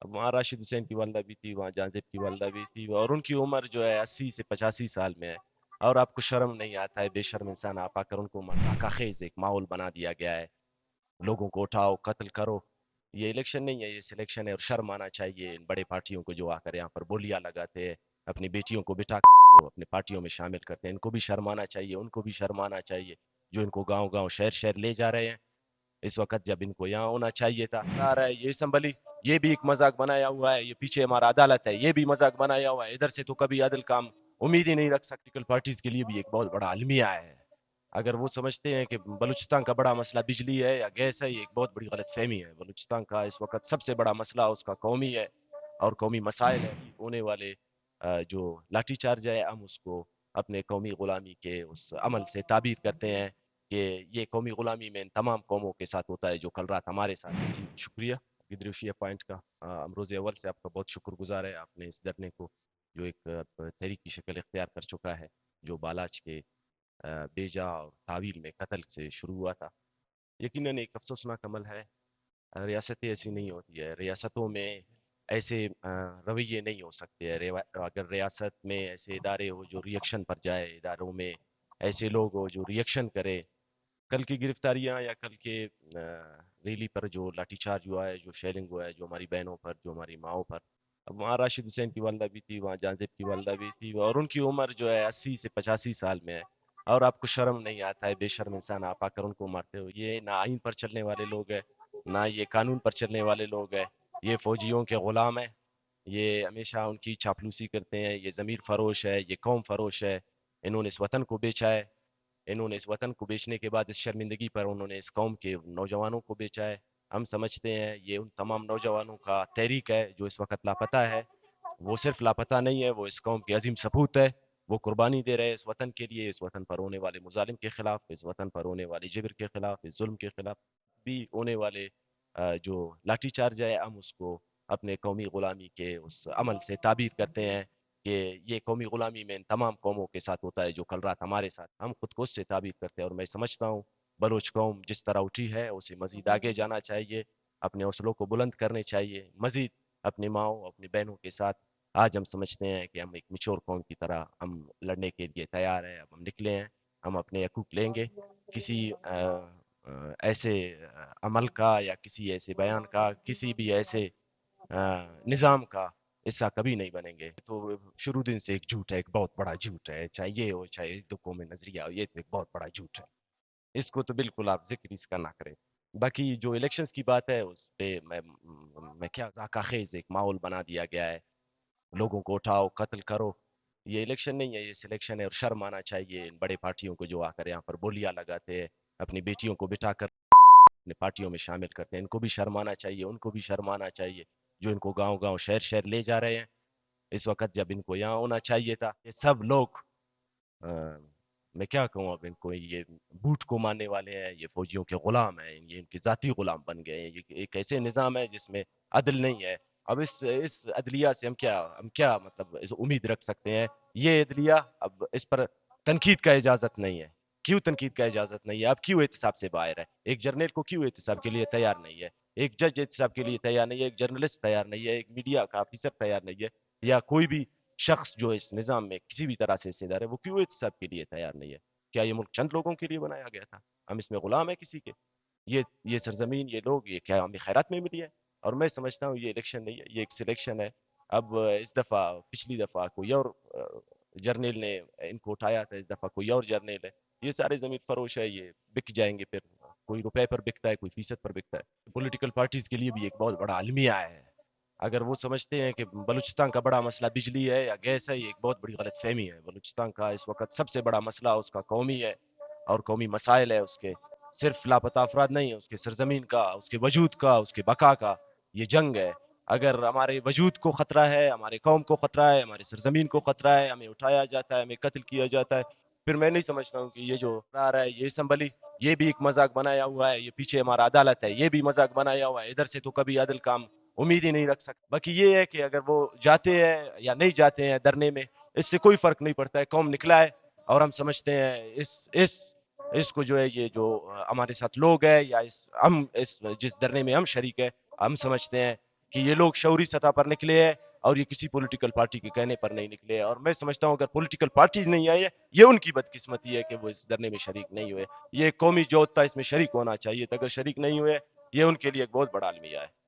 अब वहाँ राशिद हुसैन की वालदा भी थी, वहाँ जहांजेब की वालदा भी थी, और उनकी उम्र जो है 80 से 85 साल में है। और आपको शर्म नहीं आता है, बेशर्म इंसान आप आकर उनको मजाका खेज एक माहौल बना दिया गया है, लोगों को उठाओ कत्ल करो। ये इलेक्शन नहीं है, ये सिलेक्शन है, और शर्म आना चाहिए इन बड़े पार्टियों को जो आकर यहाँ पर बोलियां लगाते हैं, अपनी बेटियों को बिठा वो अपने पार्टियों में शामिल करते हैं। इनको भी शर्म आना चाहिए, उनको भी शर्म आना चाहिए, जो इनको गांव गांव शहर शहर ले जा रहे हैं इस वक्त, जब इनको यहाँ होना चाहिए था। आ रहा है ये संभली, ये भी एक मजाक बनाया हुआ है, ये पीछे हमारा अदालत है, ये भी मजाक बनाया हुआ है, इधर से तो कभी अदल काम उम्मीद ही नहीं रख सकती। पॉलिटिकल पार्टीज के लिए भी एक बहुत बड़ा अलमिया है। अगर वो समझते हैं कि बलूचिस्तान का बड़ा मसला बिजली है या गैस है, ये एक बहुत बड़ी गलतफहमी है। बलूचिस्तान का इस वक्त सबसे बड़ा मसला उसका कौमी है और कौमी मसाइल है। होने वाले जो लाठीचार्ज है, हम उसको अपने कौमी गुलामी के उस अमल से ताबीर करते हैं कि ये कौमी गुलामी में इन तमाम कौमों के साथ होता है जो कल रात हमारे साथ है। जी शुक्रिया गिदरुशिया पॉइंट का। अमरोज़ अव्वल से आपका बहुत शुक्रगुजार है, आपने इस धरने को जो एक तहरीक की शक्ल इख्तियार कर चुका है, जो बालाच के बेजा और तावील में कत्ल से शुरू हुआ था। यकीनन एक अफसोसनाक अमल है। रियासतें ऐसी नहीं होती है, रियासतों में ऐसे रवैये नहीं हो सकते हैं। अगर रियासत में ऐसे इदारे हो जो रिएक्शन पर जाए, इदारों में ऐसे लोग हो जो रिएक्शन करे, कल की गिरफ्तारियां या कल के रैली पर जो लाठीचार्ज हुआ है, जो शेलिंग हुआ है, जो हमारी बहनों पर, जो हमारी माओ पर, अब वहाँ राशिद हुसैन की वालदा भी थी, वहाँ जहांजेब की वालदा भी थी, और उनकी उम्र जो है 80 से 85 साल में है। और आपको शर्म नहीं आता है, बेशर्म इंसान आप आकर उनको मारते हो। ये ना आइन पर चलने वाले लोग हैं, ना ये कानून पर चलने वाले लोग हैं, ये फौजियों के गुलाम है। ये हमेशा उनकी चापलूसी करते हैं, ये ज़मीर फरोश है, ये कौम फरोश है। इन्होंने इस वतन को बेचा है, इन्होंने इस वतन को बेचने के बाद इस शर्मिंदगी पर उन्होंने इस कौम के नौजवानों को बेचा है। हम समझते हैं ये उन तमाम नौजवानों का तहरीक है जो इस वक्त लापता है। वो सिर्फ लापता नहीं है, वो इस कौम के अजीम सपूत है। वो कुर्बानी दे रहे हैं इस वतन के लिए, इस वतन पर होने वाले मुजालिम के खिलाफ, इस वतन पर होने वाले जिब्र के खिलाफ, इस जुल्म के खिलाफ भी होने वाले जो लाठीचार्ज है, हम उसको अपने कौमी गुलामी के उस अमल से ताबीर करते हैं कि ये कौमी गुलामी में इन तमाम कौमों के साथ होता है जो कल रात हमारे साथ, हम खुद को उससे ताबीर करते हैं। और मैं समझता हूँ बलोच कौम जिस तरह उठी है उसे मजीद आगे जाना चाहिए, अपने हौसलों को बुलंद करने चाहिए, मजीद अपनी माओ अपनी बहनों के साथ। आज हम समझते हैं कि हम एक मिचोर कौम की तरह हम लड़ने के लिए तैयार हैं। अब हम निकले हैं, हम अपने हकूक लेंगे। किसी ऐसे अमल का या किसी ऐसे बयान का, किसी भी ऐसे निज़ाम का हिस्सा कभी नहीं बनेंगे। तो शुरू दिन से एक झूठ है, एक बहुत बड़ा झूठ है, चाहे ये हो चाहे दो कौमें नजरिया हो, ये तो एक बहुत बड़ा झूठ है। इसको तो बिल्कुल आप जिक्र इसका ना करें। बाकी जो इलेक्शंस की बात है उस पे मैं क्या, जाका खेज एक माहौल बना दिया गया है, लोगों को उठाओ कत्ल करो। ये इलेक्शन नहीं है, ये सिलेक्शन है, और शर्म आना चाहिए इन बड़े पार्टियों को जो आकर यहाँ पर बोलियां लगाते हैं, अपनी बेटियों को बिठाकर अपने पार्टियों में शामिल करते हैं। इनको भी शर्म आना चाहिए, उनको भी शर्म आना चाहिए, जो इनको गांव गांव शहर शहर ले जा रहे हैं इस वक्त, जब इनको यहाँ होना चाहिए था। ये सब लोग अ, मैं क्या कहूँ अब इनको, ये बूट को मारने वाले हैं, ये फौजियों के गुलाम हैं, ये इनके जाती गुलाम बन गए हैं। ये एक ऐसे निज़ाम है जिसमें अदल नहीं है। अब इस अदलिया से हम क्या मतलब उम्मीद रख सकते हैं? ये अदलिया अब इस पर तनकीद का इजाज़त नहीं है। क्यों तनकीद का इजाज़त नहीं है? अब क्यों एहतसाब से बाहर है? एक जर्नल को क्यों एहतसाब के लिए तैयार नहीं है? एक जज एहतसाब के लिए तैयार नहीं है, एक जर्नलिस्ट तैयार नहीं है, एक मीडिया का ऑफिसर तैयार नहीं है, या कोई भी शख्स जो इस निज़ाम में किसी भी तरह से हिस्सेदार है, वो क्यों एहतसाब के लिए तैयार नहीं है? क्या ये मुल्क चंद लोगों के लिए बनाया गया था? हम इसमें गुलाम है किसी के? ये सरजमीन, ये लोग, ये क्या हमें खैरात में मिली है? और मैं समझता हूँ ये इलेक्शन नहीं है, ये एक सिलेक्शन है। अब इस दफ़ा, पिछली दफ़ा कोई और जर्नल ने इनको उठाया था, इस दफ़ा कोई और जर्नल है। ये सारे ज़मीन फरोश है, ये बिक जाएंगे फिर। कोई रुपए पर बिकता है, कोई फीसद पर बिकता है। पॉलिटिकल पार्टीज के लिए भी एक बहुत बड़ा अलमिया है। अगर वो समझते हैं कि बलूचिस्तान का बड़ा मसला बिजली है या गैस है, ये एक बहुत बड़ी गलतफहमी है। बलूचिस्तान का इस वक्त सबसे बड़ा मसला उसका कौमी है और कौमी मसाइल है उसके, सिर्फ लापता अफराद नहीं है, उसके सरजमीन का, उसके वजूद का, उसके बका का ये जंग है। अगर हमारे वजूद को खतरा है, हमारे कौम को खतरा है, हमारे सरजमीन को खतरा है, हमें उठाया जाता है, हमें कत्ल किया जाता है, फिर मैं नहीं समझता हूँ कि ये जो आ रहा है ये संभली, ये भी एक मजाक बनाया हुआ है, ये पीछे हमारा अदालत है, ये भी मजाक बनाया हुआ है, इधर से तो कभी अदल काम उम्मीद ही नहीं रख सकते। बाकी ये है कि अगर वो जाते हैं या नहीं जाते हैं धरने में, इससे कोई फर्क नहीं पड़ता है। कौम निकला है और हम समझते हैं इसको जो है, ये जो हमारे साथ लोग हैं या इस जिस धरने में हम शरीक है, हम समझते हैं کہ یہ لوگ شعوری سطح پر نکلے ہیں اور یہ کسی پولیٹیکل پارٹی کے کہنے پر نہیں نکلے. اور میں سمجھتا ہوں اگر پولیٹیکل پارٹیز نہیں آئی ہے, یہ ان کی بدقسمتی ہے کہ وہ اس دھرنے میں شریک نہیں ہوئے. یہ قومی جوت تھا, اس میں شریک ہونا چاہیے تھا, اگر شریک نہیں ہوئے, یہ ان کے لیے ایک بہت بڑا المیہ ہے.